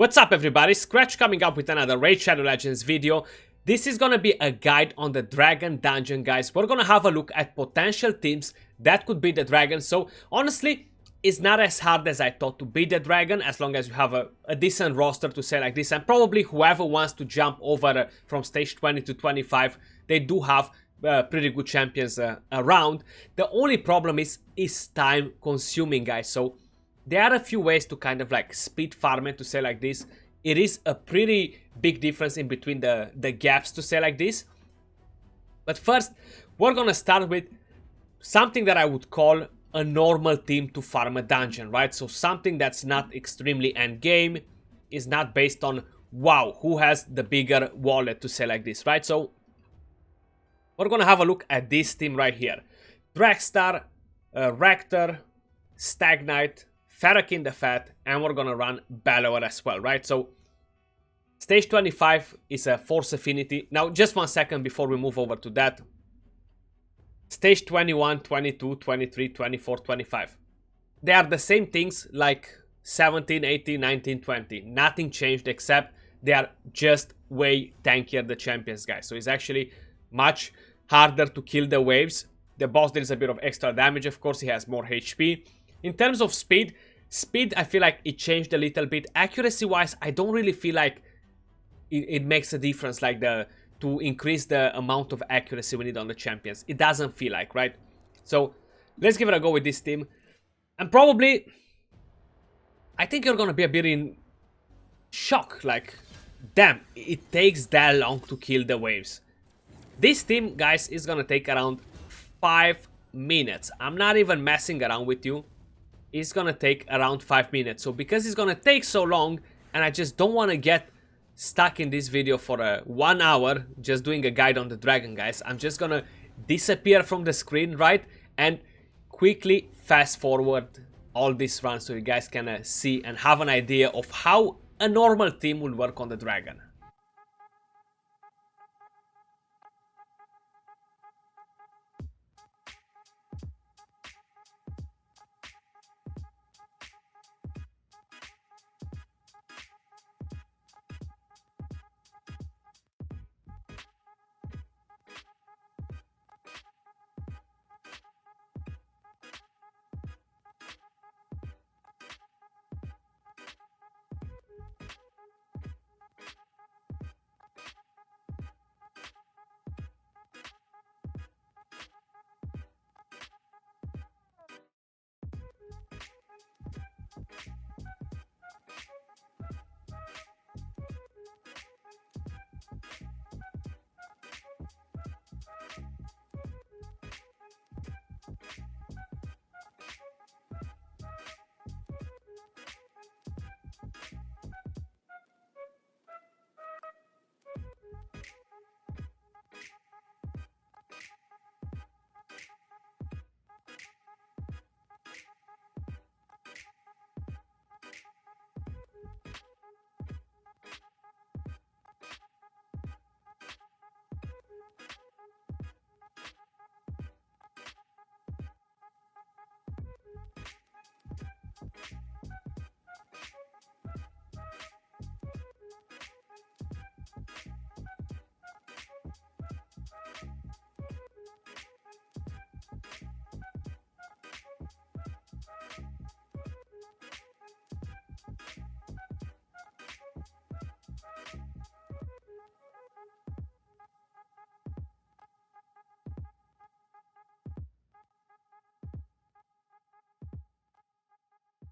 What's up everybody, Skratch coming up with another Raid Shadow Legends video. This is gonna be a guide on the Dragon Dungeon, guys. We're gonna have a look at potential teams that could beat the Dragon. So honestly, it's not as hard as I thought to beat the Dragon, as long as you have a decent roster, to say like this. And probably whoever wants to jump over from stage 20 to 25, they do have pretty good champions around. The only problem is time consuming, guys. So there are a few ways to kind of like speed farm it, to say like this. It is a pretty big difference in between the gaps, to say like this. But first, we're gonna start with something that I would call a normal team to farm a dungeon, right? So something that's not extremely end game, is not based on, wow, who has the bigger wallet, to say like this, right? So we're gonna have a look at this team right here. Dragstar, Rector, Stag Knight, Ferakin the Fat, and we're gonna run Bellower as well, right? So stage 25 is a Force Affinity. Now, just 1 second before we move over to that. Stage 21, 22, 23, 24, 25. They are the same things like 17, 18, 19, 20. Nothing changed except they are just way tankier, the champions, guys. So it's actually much harder to kill the waves. The boss deals a bit of extra damage, of course, he has more HP. In terms of speed, I feel like it changed a little bit. Accuracy-wise, I don't really feel like it makes a difference, like to increase the amount of accuracy we need on the champions. It doesn't feel like, right? So let's give it a go with this team. And probably, I think you're gonna be a bit in shock. Like, damn, it takes that long to kill the waves. This team, guys, is gonna take around 5 minutes. I'm not even messing around with you. It's gonna take around 5 minutes. So because it's gonna take so long, and I just don't want to get stuck in this video for 1 hour just doing a guide on the dragon, guys, I'm just gonna disappear from the screen, right, and quickly fast forward all this run so you guys can see and have an idea of how a normal team will work on the dragon.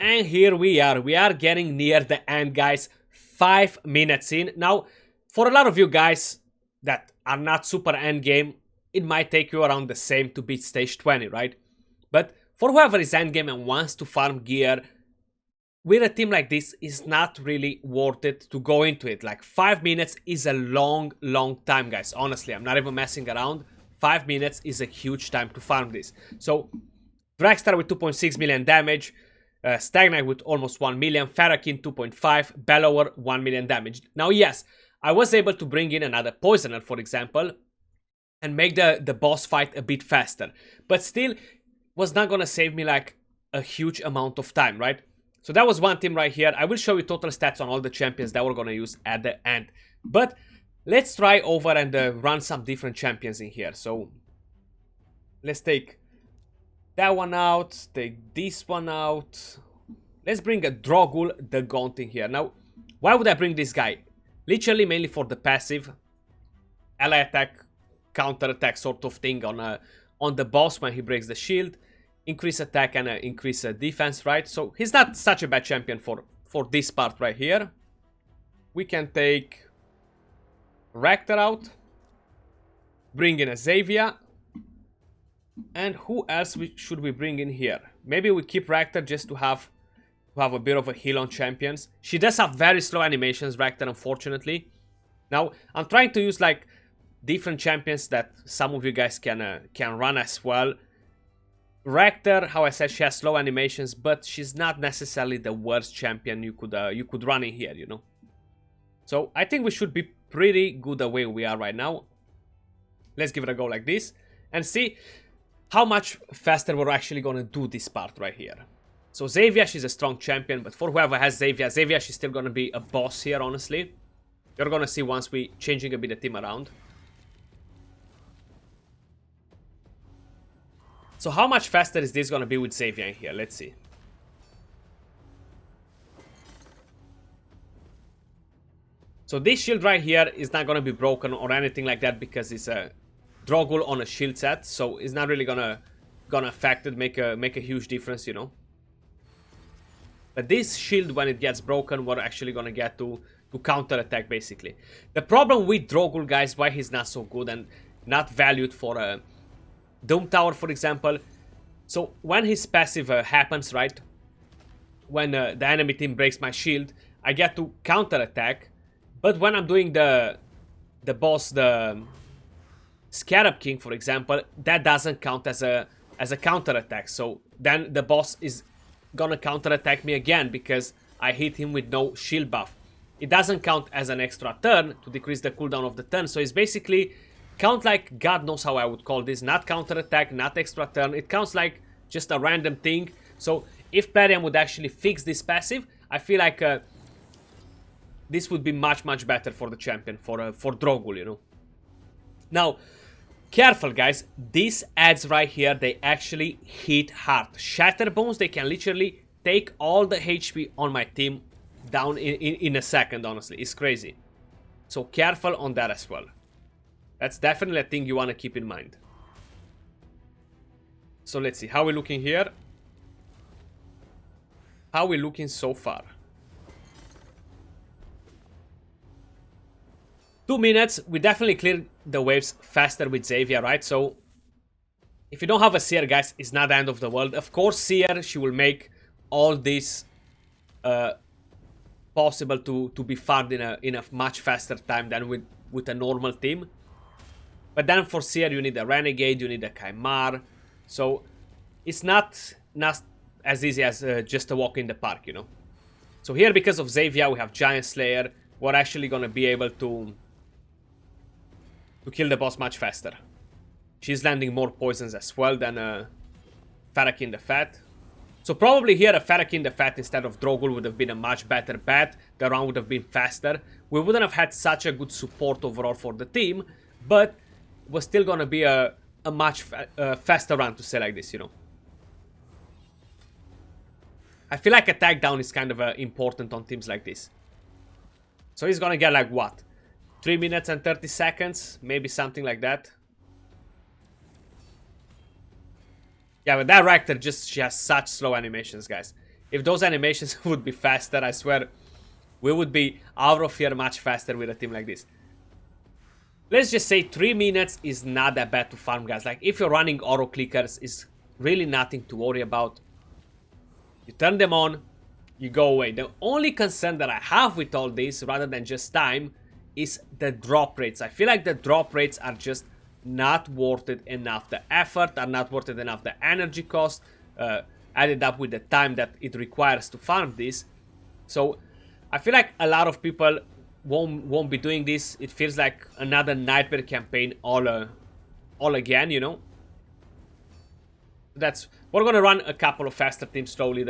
And here we are getting near the end, guys. 5 minutes in. Now, for a lot of you guys that are not super end game, it might take you around the same to beat stage 20, right? But for whoever is end game and wants to farm gear, with a team like this, it's not really worth it to go into it. Like, 5 minutes is a long time, guys. Honestly, I'm not even messing around. 5 minutes is a huge time to farm this. So, Dragstar with 2.6 million damage, Stag Knight with almost 1 million, Ferakin 2.5, Bellower 1 million damage. Now, yes, I was able to bring in another Poisoner, for example, and make the boss fight a bit faster. But still, was not gonna save me like a huge amount of time, right? So that was one team right here. I will show you total stats on all the champions that we're going to use at the end. But let's try over and run some different champions in here. So let's take that one out, take this one out. Let's bring a Drogul the Gaunt in here. Now, why would I bring this guy? Literally mainly for the passive ally attack, counter attack sort of thing on the boss when he breaks the shield. Increase attack and increase defense, right? So he's not such a bad champion for this part right here. We can take Rector out, bring in a Xavier, and who else should we bring in here? Maybe we keep Rector just to have a bit of a heal on champions. She does have very slow animations, Rector, unfortunately. Now I'm trying to use like different champions that some of you guys can run as well. Rector, how I said, she has slow animations, but she's not necessarily the worst champion you could run in here, you know. So I think we should be pretty good the way we are right now. Let's give it a go like this and see how much faster we're actually gonna do this part right here. So Xavier, she's a strong champion, but for whoever has Xavier, she's still gonna be a boss here, honestly. You're gonna see once we changing a bit the team around. So how much faster is this gonna be with Xavier in here? Let's see. So this shield right here is not gonna be broken or anything like that because it's a Drogul on a shield set, so it's not really gonna affect it, make a huge difference, you know. But this shield, when it gets broken, we're actually gonna get to counter attack basically. The problem with Drogul, guys, why he's not so good and not valued for a Doom Tower, for example. So when his passive happens, right, when the enemy team breaks my shield, I get to counter attack. But when I'm doing the boss, the Scarab King, for example, that doesn't count as a counter attack. So then the boss is gonna counter attack me again because I hit him with no shield buff. It doesn't count as an extra turn to decrease the cooldown of the turn. So it's basically count like God knows how I would call this. Not counter attack, not extra turn. It counts like just a random thing. So if Plarium would actually fix this passive, I feel like this would be much better for the champion, for Drogul, you know. Now, careful guys, these ads right here, they actually hit hard. Shatter Bones, they can literally take all the HP on my team down in a second, honestly. It's crazy. So careful on that as well. That's definitely a thing you want to keep in mind. So let's see, how are we looking here? How are we looking so far? 2 minutes, we definitely cleared the waves faster with Xavier, right? So if you don't have a Seer, guys, it's not the end of the world. Of course, Seer, she will make all this possible to be farmed in a much faster time than with a normal team. But then for Seer, you need a Renegade, you need a Kymar. So it's not as easy as just a walk in the park, you know. So here, because of Xavier, we have Giant Slayer. We're actually going to be able to kill the boss much faster. She's landing more poisons as well than Farakin the Fat. So probably here a Farakin the Fat instead of Drogul would have been a much better bet. The round would have been faster. We wouldn't have had such a good support overall for the team, but it was still gonna be a much faster round, to say like this, you know. I feel like attack down is kind of important on teams like this. So he's gonna get like what? 3 minutes and 30 seconds? Maybe something like that. Yeah, but that Rector she has such slow animations, guys. If those animations would be faster, I swear, we would be out of here much faster with a team like this. Let's just say 3 minutes is not that bad to farm, guys. Like, if you're running auto clickers, it's really nothing to worry about. You turn them on, you go away. The only concern that I have with all this, rather than just time, is the drop rates. I feel like the drop rates are just not worth it enough. The effort are not worth it enough. The energy cost added up with the time that it requires to farm this. So I feel like a lot of people won't be doing this. It feels like another nightmare campaign all again, you know. We're gonna run a couple of faster teams slowly.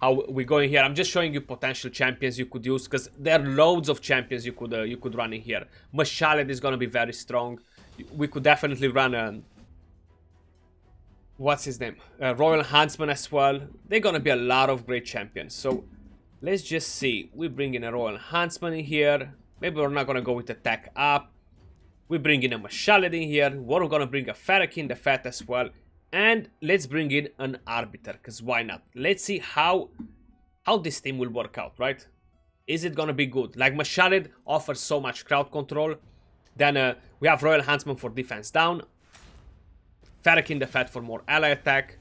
how we're going here. I'm just showing you potential champions you could use, because there are loads of champions you could run in here. Mashaled is gonna be very strong. We could definitely run a what's his name? Royal Huntsman as well. They're gonna be a lot of great champions. So let's just see. We bring in a Royal Huntsman in here. Maybe we're not gonna go with attack up. We bring in a Mashaled in here. We're gonna bring a Ferakin the Fat as well. And let's bring in an Arbiter, because why not? Let's see how this team will work out, right? Is it gonna be good? Like, Mashaled offers so much crowd control. Then we have Royal Huntsman for defense down. Ferakin the Fat for more ally attack.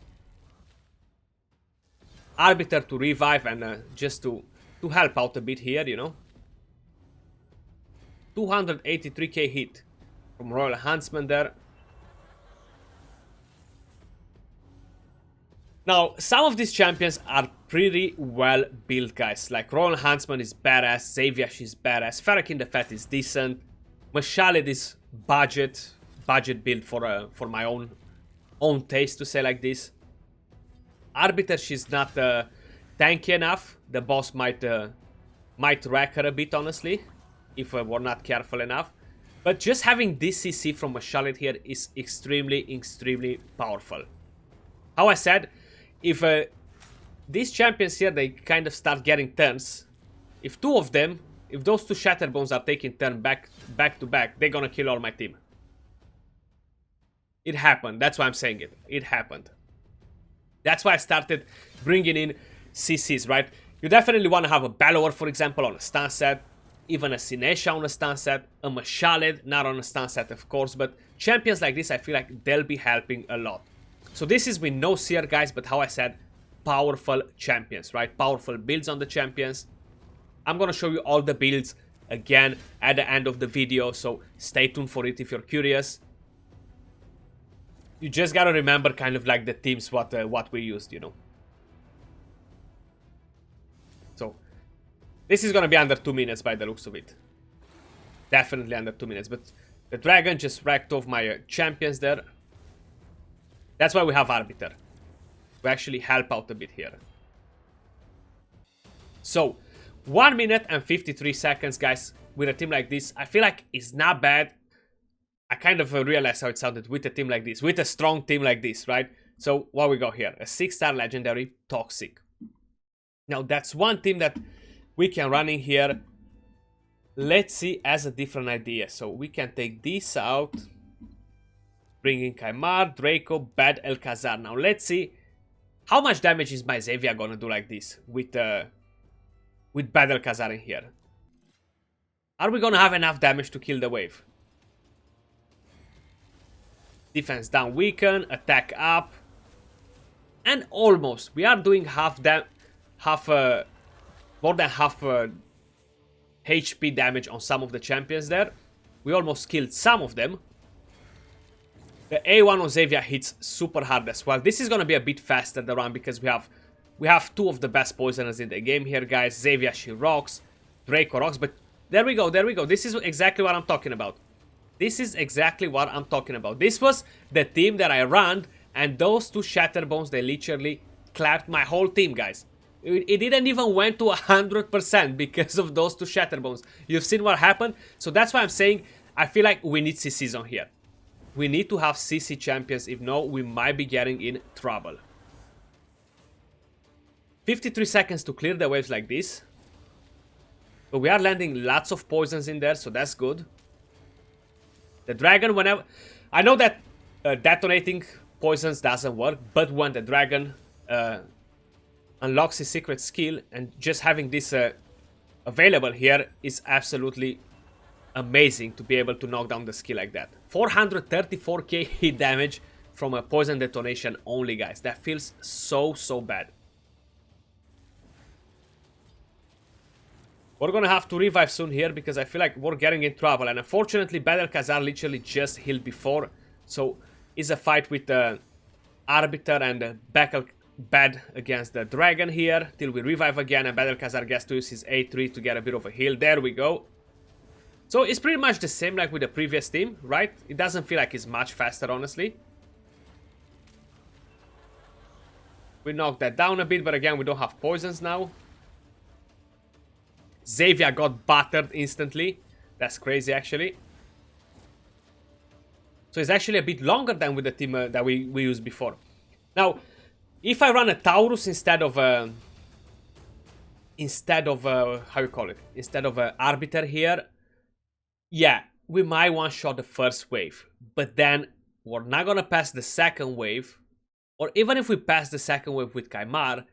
Arbiter to revive and just to help out a bit here, you know. 283k hit from Royal Huntsman there. Now, some of these champions are pretty well built, guys. Like, Royal Huntsman is badass, Xaviash is badass, Ferakin the Fat is decent, Mashaled is budget build for my own taste, to say like this. Arbiter, she's not tanky enough. The boss might wreck her a bit, honestly, if we're not careful enough. But just having this CC from Mashaled here is extremely powerful. How I said, if these champions here, they kind of start getting turns. If two of them, if those two Shatterbones are taking turn back to back, they're gonna kill all my team. It happened. That's why I'm saying it. It happened. That's why I started bringing in CCs, right? You definitely want to have a Bellower, for example, on a stun set. Even a Sinesha on a stun set. A Mashaled, not on a stun set, of course. But champions like this, I feel like they'll be helping a lot. So this is with no seer, guys, but how I said, powerful champions, right? Powerful builds on the champions. I'm going to show you all the builds again at the end of the video, so stay tuned for it if you're curious. You just gotta remember kind of like the teams what we used, you know. So this is gonna be under 2 minutes by the looks of it. Definitely under 2 minutes. But the dragon just wrecked off my champions there. That's why we have Arbiter. We actually help out a bit here. So 1 minute and 53 seconds, guys, with a team like this. I feel like it's not bad. I kind of realized how it sounded with a team like this, with a strong team like this, right? So what we got here, a 6-star legendary Toxic. Now that's one team that we can run in here. Let's see, as a different idea. So we can take this out, bring in Kaimar, Draco, Bad Elcazar. Now let's see how much damage is my Xavier gonna do like this with Bad Elcazar in here. Are we gonna have enough damage to kill the wave? Defense down weaken, attack up, and almost we are doing more than half HP damage on some of the champions there. We almost killed some of them. The A1 on Xavier hits super hard as well. This is gonna be a bit faster the run because we have two of the best poisoners in the game here, guys. Xavier, she rocks, Draco rocks, but there we go. This is exactly what I'm talking about. This is exactly what I'm talking about. This was the team that I ran, and those two Shatterbones, they literally clapped my whole team, guys. It didn't even went to 100% because of those two Shatterbones. You've seen what happened? So that's why I'm saying I feel like we need CCs on here. We need to have CC champions. If no, we might be getting in trouble. 53 seconds to clear the waves like this. But we are landing lots of poisons in there, so that's good. The dragon, whenever... I know that detonating poisons doesn't work, but when the dragon unlocks his secret skill, and just having this available here is absolutely amazing to be able to knock down the skill like that. 434k hit damage from a poison detonation only, guys. That feels so bad. We're gonna have to revive soon here because I feel like we're getting in trouble. And unfortunately, Bad Elcazar literally just healed before. So it's a fight with the Arbiter and Bad against the Dragon here. Till we revive again and Bad Elcazar gets to use his A3 to get a bit of a heal. There we go. So it's pretty much the same like with the previous team, right? It doesn't feel like it's much faster, honestly. We knocked that down a bit, but again, we don't have poisons now. Xavier got battered instantly. That's crazy, actually. So it's actually a bit longer than with the team that we used before. Now, if I run a Taurus instead of how you call it? Instead of a Arbiter here, yeah, we might one-shot the first wave. But then we're not gonna pass the second wave. Or even if we pass the second wave with Kymar,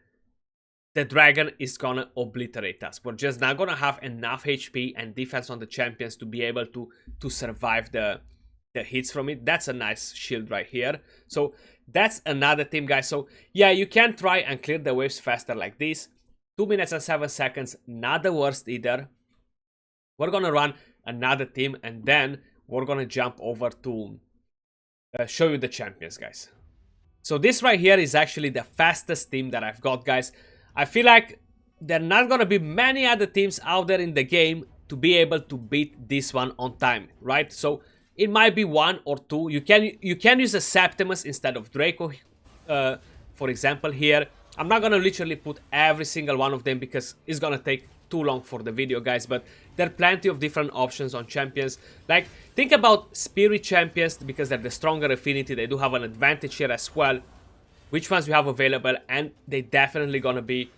the dragon is gonna obliterate us. We're just not gonna have enough HP and defense on the champions to be able to survive the hits from it. That's a nice shield right here. So that's another team, guys. So yeah, you can try and clear the waves faster like this. 2 minutes and 7 seconds, not the worst either. We're gonna run another team and then we're gonna jump over to show you the champions, guys. So this right here is actually the fastest team that I've got, guys. I feel like there are not gonna be many other teams out there in the game to be able to beat this one on time, right? So it might be 1 or 2. You can use a Septimus instead of Draco, for example here. I'm not gonna literally put every single one of them because it's gonna take too long for the video, guys, but there are plenty of different options on champions. Like, think about Spirit champions because they're the stronger affinity. They do have an advantage here as well. Which ones we have available, and they definitely gonna be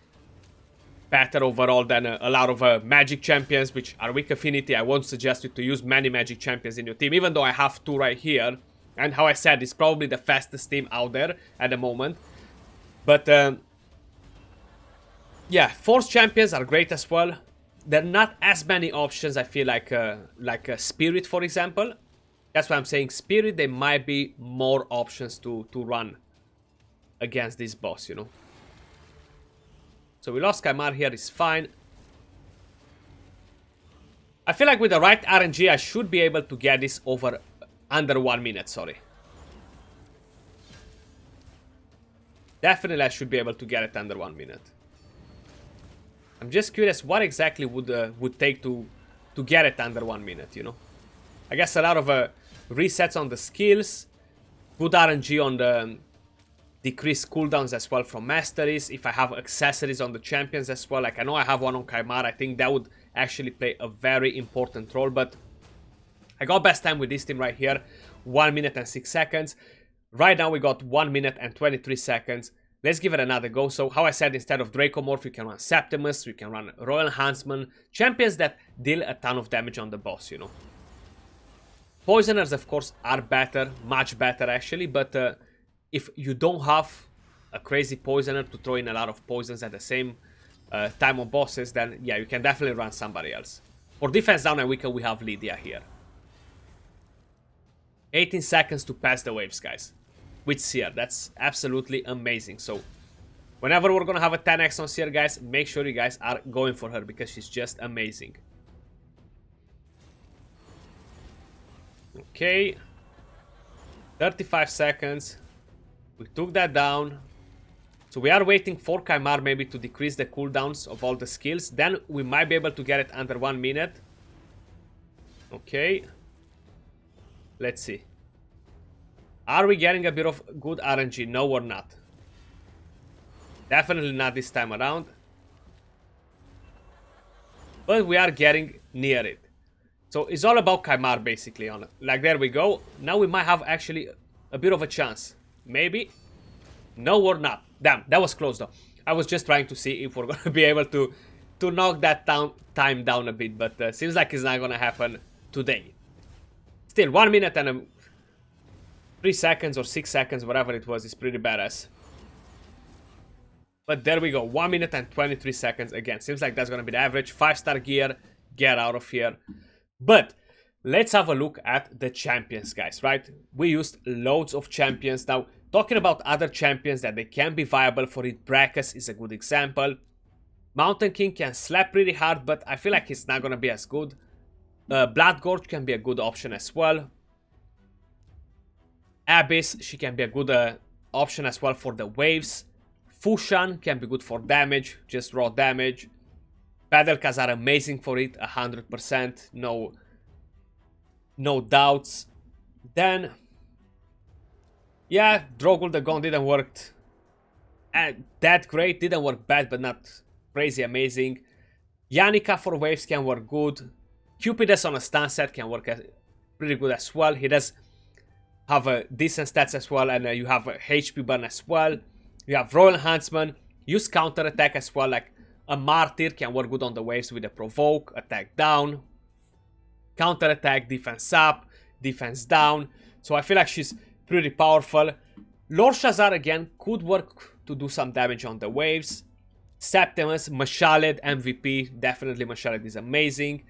better overall than a lot of magic champions, which are weak affinity. I won't suggest you to use many magic champions in your team, even though I have 2 right here. And how I said, it's probably the fastest team out there at the moment. But yeah, force champions are great as well. There are not as many options, I feel like Spirit, for example. That's why I'm saying Spirit, there might be more options to run against this boss, you know. So we lost Kymar here, is fine. I feel like with the right RNG, I should be able to get this over under 1 minute, sorry. Definitely I should be able to get it under 1 minute. I'm just curious what exactly would take to get it under 1 minute, you know. I guess a lot of resets on the skills, good RNG on the decreased cooldowns as well from masteries. If I have accessories on the champions as well, like I know I have one on Kymar, I think that would actually play a very important role. But I got best time with this team right here, 1 minute and 6 seconds. Right now we got 1 minute and 23 seconds. Let's give it another go. So how I said, instead of Dracomorph, you can run Septimus, you can run Royal Huntsman, champions that deal a ton of damage on the boss, you know. Poisoners, of course, are better, much better actually, but if you don't have a crazy poisoner to throw in a lot of poisons at the same time on bosses, then yeah, you can definitely run somebody else. For defense down and weaker, we have Lydia here. 18 seconds to pass the waves, guys. With Seer, that's absolutely amazing. So whenever we're gonna have a 10x on Seer, guys, make sure you guys are going for her because she's just amazing. Okay, 35 seconds. We took that down. So we are waiting for Kymar maybe to decrease the cooldowns of all the skills. Then we might be able to get it under 1 minute. Okay. Let's see. Are we getting a bit of good RNG? No, we're not. Definitely not this time around. But we are getting near it. So it's all about Kymar basically on it. Like, there we go. Now we might have actually a bit of a chance. Maybe. No, we're not. Damn, that was close though. I was just trying to see if we're gonna be able to knock that time down a bit, but seems like it's not gonna happen today. Still, 1 minute and 3 seconds or 6 seconds, whatever it was, is pretty badass. But there we go, 1 minute and 23 seconds again. Seems like that's gonna be the average. 5-star gear, get out of here. But let's have a look at the champions, guys, right? We used loads of champions. Now, talking about other champions that they can be viable for it, Brachus is a good example. Mountain King can slap pretty hard, but I feel like it's not gonna be as good. Bloodgorge can be a good option as well. Abyss, she can be a good option as well for the waves. Fushan can be good for damage, just raw damage. Battlecars are amazing for it, 100%, no doubts. Then, yeah, Drogul the Gon didn't work that great, didn't work bad, but not crazy amazing. Yannicka for waves can work good. Cupidus on a stun set can work pretty good as well. He does have a decent stats as well, and you have a HP burn as well. You have Royal Huntsman, use counter attack as well, like a Martyr can work good on the waves with a provoke, attack down, counter attack, defense up, defense down. So I feel like she's pretty powerful. Lord Shazar again could work to do some damage on the waves. Septimus, Mashaled, MVP, definitely Mashaled is amazing.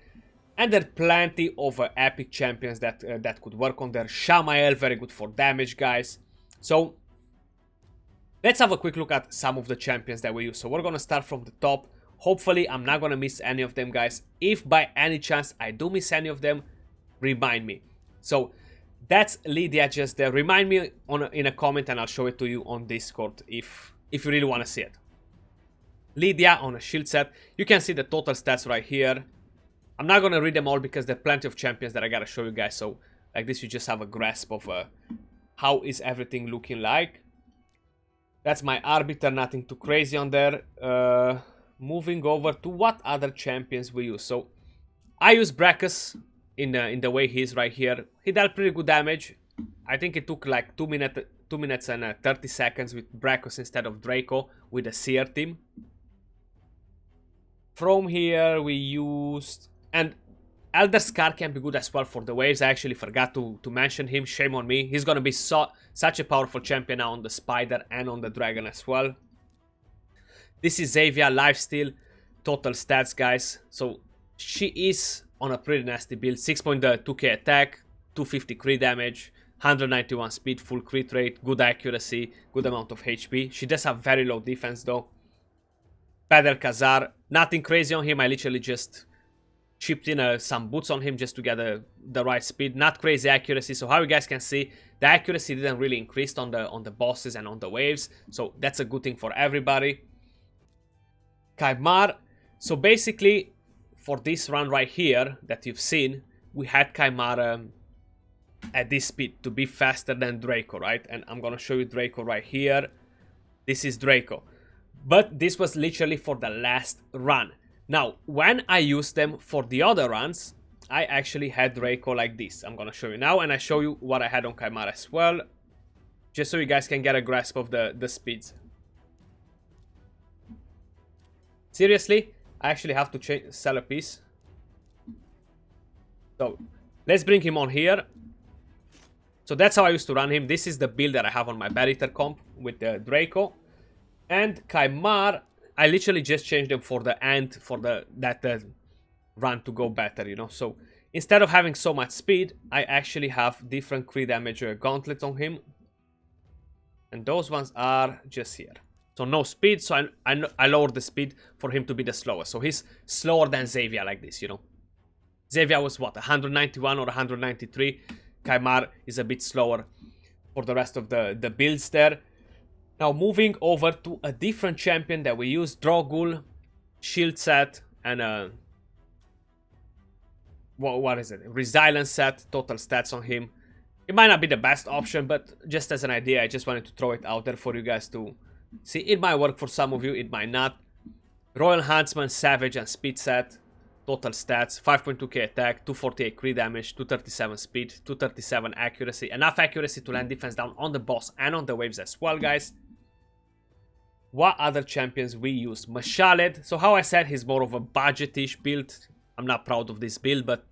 And there are plenty of epic champions that that could work on there. Shamael, very good for damage, guys. So let's have a quick look at some of the champions that we use. So we're gonna start from the top. Hopefully I'm not gonna miss any of them, guys. If by any chance I do miss any of them, remind me. So that's Lydia just there. Remind me in a comment and I'll show it to you on Discord if you really want to see it. Lydia on a shield set. You can see the total stats right here. I'm not gonna read them all because there are plenty of champions that I gotta show you guys. So like this, you just have a grasp of how is everything looking like. That's my Arbiter, nothing too crazy on there. Moving over to what other champions we use. So I use Brachus in the way he is right here. He dealt pretty good damage. I think it took like 2 minutes and 30 seconds with Brachus instead of Draco with the Seer team. From here we used, and Elder Scar can be good as well for the waves. I actually forgot to mention him. Shame on me. He's gonna be such a powerful champion now on the Spider and on the Dragon as well. This is Xayvia, lifesteal, total stats, guys. So she is on a pretty nasty build. 6.2k attack, 250 crit damage, 191 speed, full crit rate, good accuracy, good amount of HP. She does have very low defense though. Pedal Khazar, nothing crazy on him. I literally just chipped in some boots on him just to get the right speed. Not crazy accuracy. So how you guys can see, the accuracy didn't really increase on the bosses and on the waves. So that's a good thing for everybody. Kaimar. So basically, for this run right here that you've seen, we had Kaimar at this speed to be faster than Draco, right? And I'm gonna show you Draco right here. This is Draco. But this was literally for the last run. Now, when I used them for the other runs, I actually had Draco like this. I'm gonna show you now, and I show you what I had on Kaimar as well, just so you guys can get a grasp of the speeds. Seriously, I actually have to sell a piece. So let's bring him on here. So that's how I used to run him. This is the build that I have on my Barrier comp with the Draco. And Kaimar, I literally just changed them for the end, for that run to go better, you know. So instead of having so much speed, I actually have different crit damage gauntlets on him. And those ones are just here. So no speed, so I lowered the speed for him to be the slowest. So he's slower than Xayvia like this, you know. Xayvia was what, 191 or 193. Kaimar is a bit slower for the rest of the builds there. Now moving over to a different champion that we use, Drogul, shield set, and what is it? Resilience set, total stats on him. It might not be the best option, but just as an idea, I just wanted to throw it out there for you guys to see. It might work for some of you, it might not. Royal Huntsman, Savage, and Speed set, total stats, 5.2k attack, 248 crit damage, 237 speed, 237 accuracy. Enough accuracy to land defense down on the boss and on the waves as well, guys. What other champions we use? Mashaled. So how I said, he's more of a budget-ish build. I'm not proud of this build, but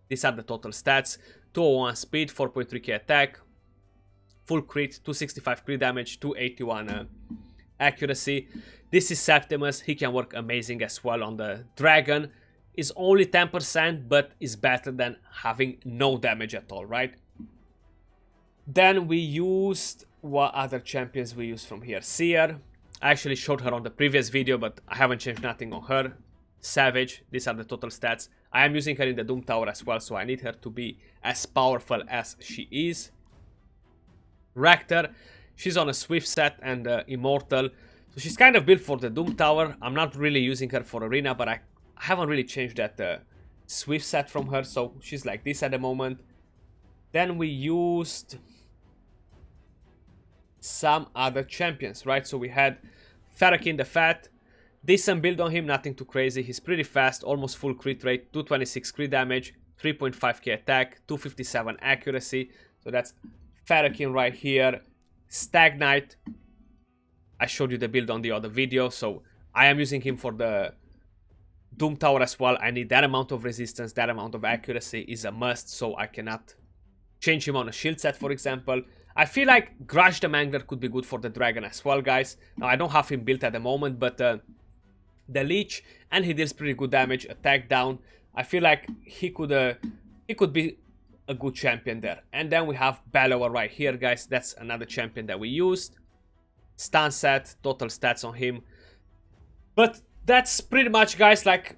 these are the total stats. 201 speed, 4.3k attack, full crit, 265 crit damage, 281 accuracy. This is Septimus. He can work amazing as well on the Dragon. Is only 10%, but is better than having no damage at all, right? Then we used, what other champions we used from here? Seer. I actually showed her on the previous video, but I haven't changed nothing on her. Savage, these are the total stats. I am using her in the Doom Tower as well, so I need her to be as powerful as she is. Rector, she's on a Swift set and Immortal. So she's kind of built for the Doom Tower. I'm not really using her for Arena, but I haven't really changed that Swift set from her, so she's like this at the moment. Then we used some other champions, right? So we had Ferakin the Fat. Decent build on him, nothing too crazy. He's pretty fast, almost full crit rate, 226 crit damage, 3.5k attack, 257 accuracy. So that's Ferakin right here. Stagnite. I showed you the build on the other video, so I am using him for the Doom Tower as well. I need that amount of resistance, that amount of accuracy is a must, so I cannot change him on a shield set, for example. I feel like Grudge the Mangler could be good for the Dragon as well, guys. Now, I don't have him built at the moment, but the Leech, and he deals pretty good damage, attack down. I feel like he could be a good champion there. And then we have Bellower right here, guys. That's another champion that we used. Stun set, total stats on him. But that's pretty much, guys, like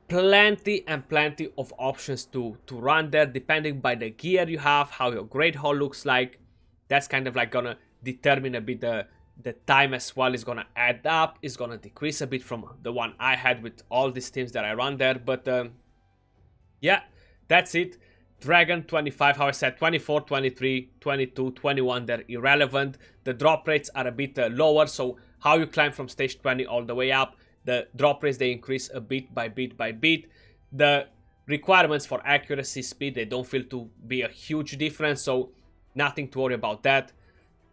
plenty and plenty of options to run there, depending by the gear you have, how your Great Hall looks like. That's kind of like gonna determine a bit the time as well. Is gonna add up, is gonna decrease a bit from the one I had with all these teams that I run there. But yeah, that's it. Dragon 25, how I said, 24, 23, 22, 21, they're irrelevant. The drop rates are a bit lower, so how you climb from stage 20 all the way up, the drop rates, they increase a bit by bit by bit. The requirements for accuracy, speed, they don't feel to be a huge difference, so nothing to worry about that.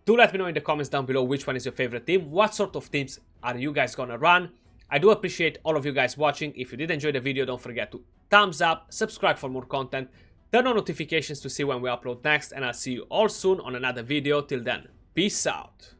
Do let me know in the comments down below which one is your favorite team. What sort of teams are you guys gonna run? I do appreciate all of you guys watching. If you did enjoy the video, don't forget to thumbs up, subscribe for more content, turn on notifications to see when we upload next, and I'll see you all soon on another video. Till then, peace out.